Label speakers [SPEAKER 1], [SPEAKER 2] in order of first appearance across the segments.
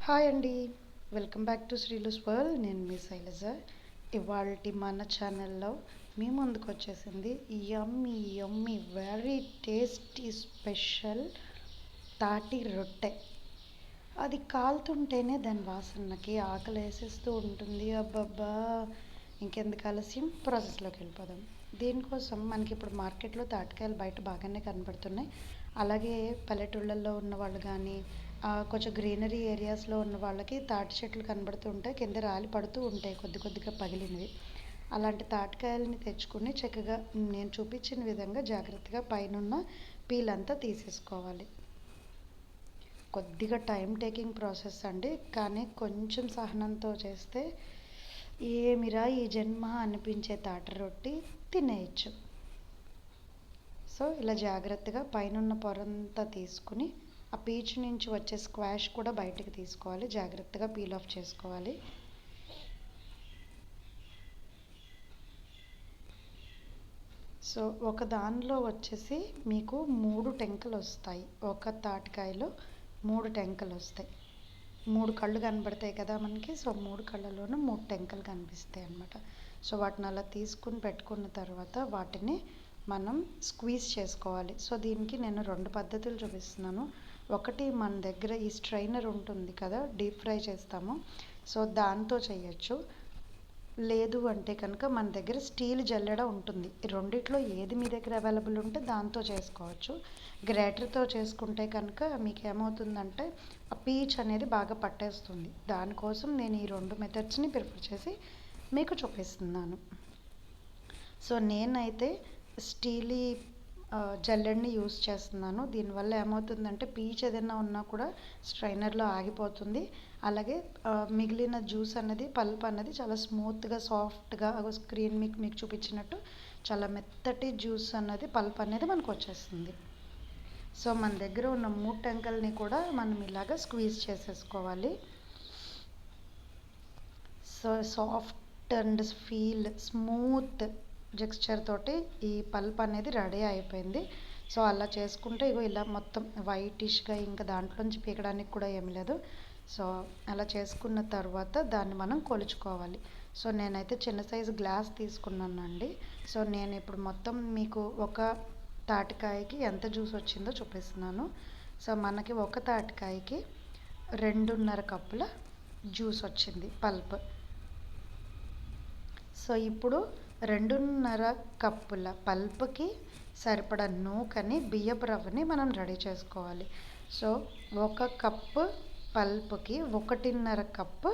[SPEAKER 1] Hi అండి. Welcome back to Sreelu's world. నేను మీ శైలజ. ఇవాల్టి మన ఛానల్లో మీ ముందుకు వచ్చేసింది యమ్మీ యమ్మీ వెరీ టేస్టీ స్పెషల్ తాటి రొట్టె. అది కాలుతుంటేనే దాని వాసనకి ఆకలి వేసేస్తూ ఉంటుంది. అబ్బబ్బా, ఇంకెందుకు ఆలస్యం, ప్రాసెస్లోకి వెళ్ళిపోదాం. దీనికోసం మనకి ఇప్పుడు మార్కెట్లో తాటికాయలు బయట బాగానే కనబడుతున్నాయి. అలాగే పల్లెటూళ్ళల్లో ఉన్న వాళ్ళు కానీ కొంచెం గ్రీనరీ ఏరియాస్లో ఉన్న వాళ్ళకి తాటి చెట్లు కనబడుతూ ఉంటాయి, కింద రాలి పడుతూ ఉంటాయి కొద్ది కొద్దిగా పగిలినవి. అలాంటి తాటికాయలని తెచ్చుకుని చక్కగా నేను చూపించిన విధంగా జాగ్రత్తగా పైన పీల్ అంతా తీసేసుకోవాలి. కొద్దిగా టైం టేకింగ్ ప్రాసెస్ అండి, కానీ కొంచెం సహనంతో చేస్తే ఏమిరా ఈ జన్మ అనిపించే తాటి రొట్టి తినేయచ్చు. సో ఇలా జాగ్రత్తగా పైన పొరంతా తీసుకుని ఆ పీచ్ నుంచి వచ్చే స్క్వాష్ కూడా బయటకు తీసుకోవాలి, జాగ్రత్తగా పీల్ ఆఫ్ చేసుకోవాలి. సో ఒక దానిలో వచ్చేసి మీకు 3 టెంకలు వస్తాయి. ఒక తాటికాయలో 3 టెంకలు వస్తాయి. 3 కళ్ళు కనబడతాయి కదా మనకి. సో 3 కళ్ళలోనూ 3 టెంకలు కనిపిస్తాయి అన్నమాట. సో వాటిని అలా తీసుకుని పెట్టుకున్న తర్వాత వాటిని మనం స్క్వీజ్ చేసుకోవాలి. సో దీనికి నేను 2 పద్ధతులు చూపిస్తున్నాను. ఒకటి, మన దగ్గర ఈ స్ట్రైనర్ ఉంటుంది కదా, డీప్ ఫ్రై చేస్తాము, సో దాంతో చేయొచ్చు. లేదు అంటే కనుక మన దగ్గర స్టీల్ జల్లెడ ఉంటుంది. ఈ రెండిట్లో ఏది మీ దగ్గర అవైలబుల్ ఉంటే దాంతో చేసుకోవచ్చు. గ్రేటర్తో చేసుకుంటే కనుక మీకు ఏమవుతుందంటే ఆ పీచ్ అనేది బాగా పట్టేస్తుంది. దానికోసం నేను ఈ 2 మెథడ్స్ని ప్రిఫర్ చేసి మీకు చూపిస్తున్నాను. సో నేనైతే స్టీలీ జల్లెడని యూస్ చేస్తున్నాను. దీనివల్ల ఏమవుతుందంటే పీచ్ ఏదైనా ఉన్నా కూడా స్ట్రైనర్లో ఆగిపోతుంది. అలాగే మిగిలిన జ్యూస్ అన్నది, పల్ప్ అన్నది చాలా స్మూత్గా సాఫ్ట్గా స్క్రీన్ మీకు చూపించినట్టు చాలా మెత్తటి జ్యూస్ అన్నది, పల్ప్ అనేది మనకు వచ్చేస్తుంది. సో మన దగ్గర ఉన్న 3 టెంకల్ని కూడా మనం ఇలాగ స్క్వీజ్ చేసేసుకోవాలి. So soft and smooth texture తోటి ఈ పల్ప్ అనేది రెడీ అయిపోయింది. సో అలా చేసుకుంటే ఇగో ఇలా మొత్తం వైటిష్గా, ఇంకా దాంట్లోంచి పీకడానికి కూడా ఏమి లేదు. సో అలా చేసుకున్న తర్వాత దాన్ని మనం కొలుచుకోవాలి. సో నేనైతే చిన్న సైజు గ్లాస్ తీసుకున్నానండి. సో నేను ఇప్పుడు మొత్తం మీకు ఒక తాటికాయకి ఎంత జ్యూస్ వచ్చిందో చూపిస్తున్నాను. సో మనకి ఒక తాటికాయకి 2.5 కప్పుల జ్యూస్ వచ్చింది, పల్ప్. సో ఇప్పుడు 2.5 కప్పుల పల్ప్కి సరిపడా నూకని, బియ్యపు రవ్వని మనం రెడీ చేసుకోవాలి. సో 1 కప్పు పల్ప్కి 1.5 కప్పు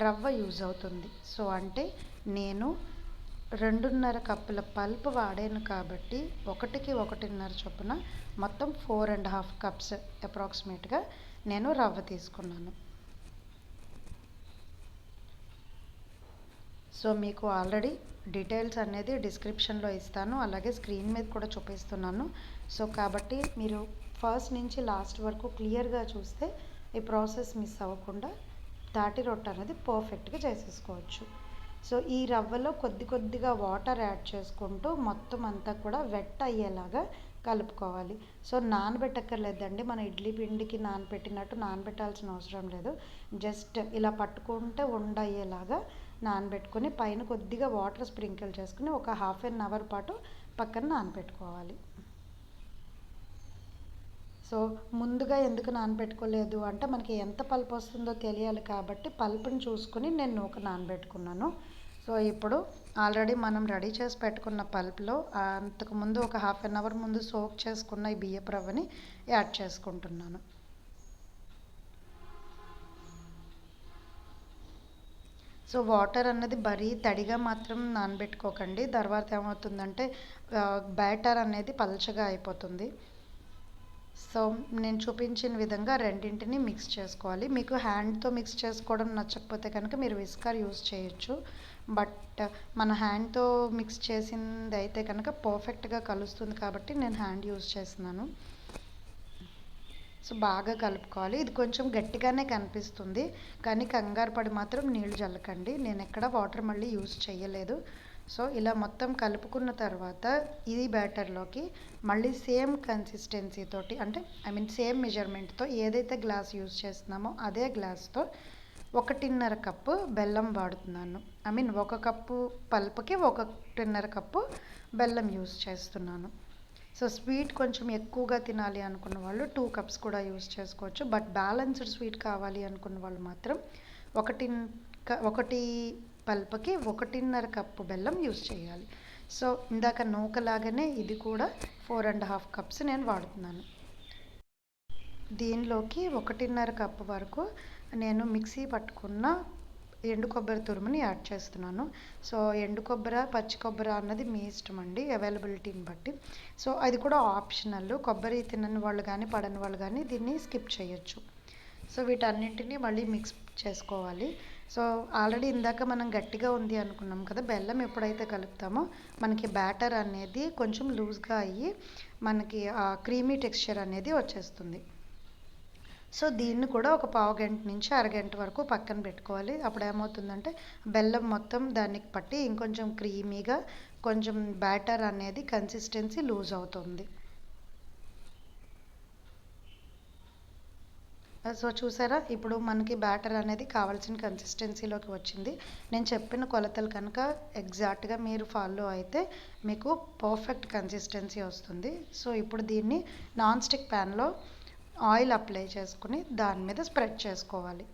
[SPEAKER 1] రవ్వ యూజ్ అవుతుంది. సో అంటే నేను 2.5 కప్పుల పల్ప్ వాడాను కాబట్టి 1కి 1.5 చొప్పున మొత్తం 4.5 కప్స్ అప్రాక్సిమేట్గా నేను రవ్వ తీసుకున్నాను. సో మీకు ఆల్రెడీ డీటెయిల్స్ అనేది డిస్క్రిప్షన్లో ఇస్తాను, అలాగే స్క్రీన్ మీద కూడా చూపిస్తున్నాను. సో కాబట్టి మీరు ఫస్ట్ నుంచి లాస్ట్ వరకు క్లియర్గా చూస్తే ఈ ప్రాసెస్ మిస్ అవ్వకుండా తాటి రొట్టె అనేది పర్ఫెక్ట్గా చేసేసుకోవచ్చు. సో ఈ రవ్వలో కొద్దిగా వాటర్ యాడ్ చేసుకుంటూ మొత్తం అంతా కూడా వెట్ అయ్యేలాగా కలుపుకోవాలి. సో నానబెట్టక్కర్లేదండి, మన ఇడ్లీ పిండికి నానబెట్టినట్టు నానబెట్టాల్సిన అవసరం లేదు. జస్ట్ ఇలా పట్టుకుంటే ఉండయ్యేలాగా నానబెట్టుకొని పైన కొద్దిగా వాటర్ స్ప్రింకిల్ చేసుకుని ఒక 1/2 అవర్ పాటు పక్కన నానబెట్టుకోవాలి. సో ముందుగా ఎందుకు నానబెట్టుకోలేదు అంటే మనకి ఎంత పల్ప్ వస్తుందో తెలియాలి కాబట్టి పల్ప్ని చూసుకుని నేను నూక నానబెట్టుకున్నాను. సో ఇప్పుడు ఆల్రెడీ మనం రెడీ చేసి పెట్టుకున్న పల్ప్లో అంతకుముందు ఒక 1/2 అవర్ ముందు సోక్ చేసుకున్న ఈ బియ్యపు రవ్వని యాడ్ చేసుకుంటున్నాను. సో వాటర్ అన్నది మరీ తడిగా మాత్రం నానబెట్టుకోకండి, తర్వాత ఏమవుతుందంటే బ్యాటర్ అనేది పల్చగా అయిపోతుంది. సో నేను చూపించిన విధంగా రెండింటిని మిక్స్ చేసుకోవాలి. మీకు హ్యాండ్తో మిక్స్ చేసుకోవడం నచ్చకపోతే కనుక మీరు విస్కర్ యూస్ చేయొచ్చు. బట్ మన హ్యాండ్తో మిక్స్ చేసింది అయితే కనుక పర్ఫెక్ట్గా కలుస్తుంది కాబట్టి నేను హ్యాండ్ యూస్ చేస్తున్నాను. సో బాగా కలుపుకోవాలి. ఇది కొంచెం గట్టిగానే కనిపిస్తుంది, కానీ కంగారు పడి మాత్రం నీళ్ళు జల్లకండి. నేను ఎక్కడ వాటర్ మళ్ళీ యూస్ చేయలేదు. సో ఇలా మొత్తం కలుపుకున్న తర్వాత ఈ బ్యాటర్లోకి మళ్ళీ సేమ్ కన్సిస్టెన్సీ తోటి, అంటే సేమ్ మెజర్మెంట్తో ఏదైతే గ్లాస్ యూజ్ చేస్తున్నామో అదే గ్లాస్తో 1.5 కప్పు బెల్లం వాడుతున్నాను. ఒక కప్పు పల్ప్కి 1.5 కప్పు బెల్లం యూజ్ చేస్తున్నాను. సో స్వీట్ కొంచెం ఎక్కువగా తినాలి అనుకున్న వాళ్ళు 2 కప్స్ కూడా యూజ్ చేసుకోవచ్చు. బట్ బ్యాలెన్స్డ్ స్వీట్ కావాలి అనుకున్న వాళ్ళు మాత్రం ఒకటి పల్ప్కి 1.5 కప్పు బెల్లం యూజ్ చేయాలి. సో ఇందాక నూకలాగానే ఇది కూడా 4.5 కప్స్ నేను వాడుతున్నాను. దీనిలోకి 1.5 కప్పు వరకు నేను మిక్సీ పట్టుకున్న ఎండు కొబ్బరి తురుముని యాడ్ చేస్తున్నాను. సో ఎండు కొబ్బరి, పచ్చి కొబ్బరి అన్నది మీ ఇష్టం అండి, అవైలబిలిటీని బట్టి. సో అది కూడా ఆప్షనల్. కొబ్బరి తినని వాళ్ళు కానీ పడని వాళ్ళు కానీ దీన్ని స్కిప్ చేయొచ్చు. సో వీటన్నింటినీ మళ్ళీ మిక్స్ చేసుకోవాలి. సో ఆల్రెడీ ఇందాక మనం గట్టిగా ఉంది అనుకున్నాం కదా, బెల్లం ఎప్పుడైతే కలుపుతామో మనకి బ్యాటర్ అనేది కొంచెం లూజ్గా అయ్యి మనకి క్రీమీ టెక్స్చర్ అనేది వచ్చేస్తుంది. సో దీన్ని కూడా ఒక పావు గంట నుంచి అరగంట వరకు పక్కన పెట్టుకోవాలి. అప్పుడు ఏమవుతుందంటే బెల్లం మొత్తం దానికి పట్టి ఇంకొంచెం క్రీమీగా, కొంచెం బ్యాటర్ అనేది కన్సిస్టెన్సీ లూజ్ అవుతుంది. సో చూసారా, ఇప్పుడు మనకి బ్యాటర్ అనేది కావాల్సిన కన్సిస్టెన్సీలోకి వచ్చింది. నేను చెప్పిన కొలతలు కనుక ఎగ్జాక్ట్గా మీరు ఫాలో అయితే మీకు పర్ఫెక్ట్ కన్సిస్టెన్సీ వస్తుంది. సో ఇప్పుడు దీన్ని నాన్ స్టిక్ ప్యాన్లో ఆయిల్ అప్లై చేసుకుని దాని మీద స్ప్రెడ్ చేసుకోవాలి.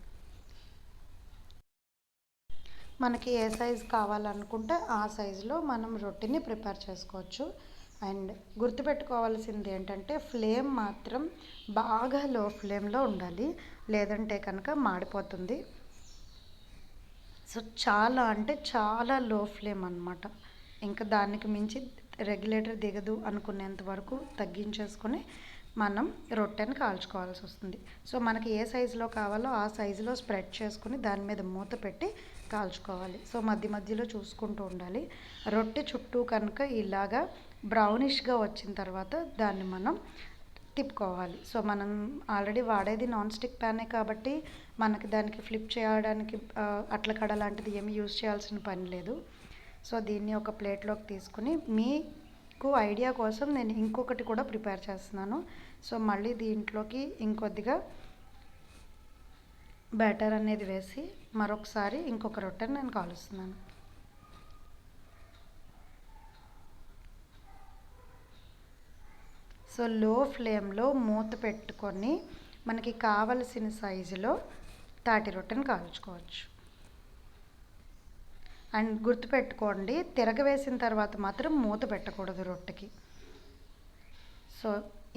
[SPEAKER 1] మనకి ఏ సైజు కావాలనుకుంటే ఆ సైజులో మనం రొట్టెని ప్రిపేర్ చేసుకోవచ్చు. అండ్ గుర్తుపెట్టుకోవాల్సింది ఏంటంటే ఫ్లేమ్ మాత్రం బాగా లో ఫ్లేమ్లో ఉండాలి, లేదంటే కనుక మాడిపోతుంది. సో చాలా అంటే చాలా లో ఫ్లేమ్ అన్నమాట. ఇంకా దానికి మించి రెగ్యులేటర్ దిగదు అనుకునేంత వరకు తగ్గించేసుకొని మనం రొట్టెని కాల్చుకోవాల్సి వస్తుంది. సో మనకి ఏ సైజులో కావాలో ఆ సైజులో స్ప్రెడ్ చేసుకుని దాని మీద మూత పెట్టి కాల్చుకోవాలి. సో మధ్య మధ్యలో చూసుకుంటూ ఉండాలి. రొట్టె చుట్టూ కనుక ఇలాగా బ్రౌనిష్గా వచ్చిన తర్వాత దాన్ని మనం తిప్పుకోవాలి. సో మనం ఆల్రెడీ వాడేది నాన్ స్టిక్ ప్యానే కాబట్టి మనకి దానికి ఫ్లిప్ చేయడానికి అట్ల కడ లాంటిది ఏమి యూజ్ చేయాల్సిన పని లేదు. సో దీన్ని ఒక ప్లేట్లోకి తీసుకుని మీకు ఐడియా కోసం నేను ఇంకొకటి కూడా ప్రిపేర్ చేస్తున్నాను. సో మళ్ళీ దీంట్లోకి ఇంకొద్దిగా బ్యాటర్ అనేది వేసి మరొకసారి ఇంకొక రొట్టెని నేను కాలుస్తున్నాను. సో లో ఫ్లేమ్లో మూత పెట్టుకొని మనకి కావలసిన సైజులో తాటి రొట్టెని కాల్చుకోవచ్చు. అండ్ గుర్తుపెట్టుకోండి, తిరగవేసిన తర్వాత మాత్రం మూత పెట్టకూడదు రొట్టెకి. సో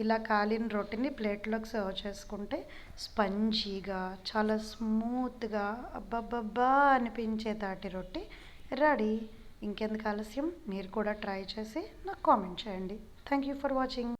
[SPEAKER 1] ఇలా కాలిన రొట్టెని ప్లేట్లోకి సర్వ్ చేసుకుంటే స్పంజీగా, చాలా స్మూత్గా, అబ్బబ్బబ్బా అనిపించే తాటి రొట్టె రెడీ. ఇంకెందుకు ఆలస్యం, మీరు కూడా ట్రై చేసి నాకు కామెంట్ చేయండి. Thank you for watching.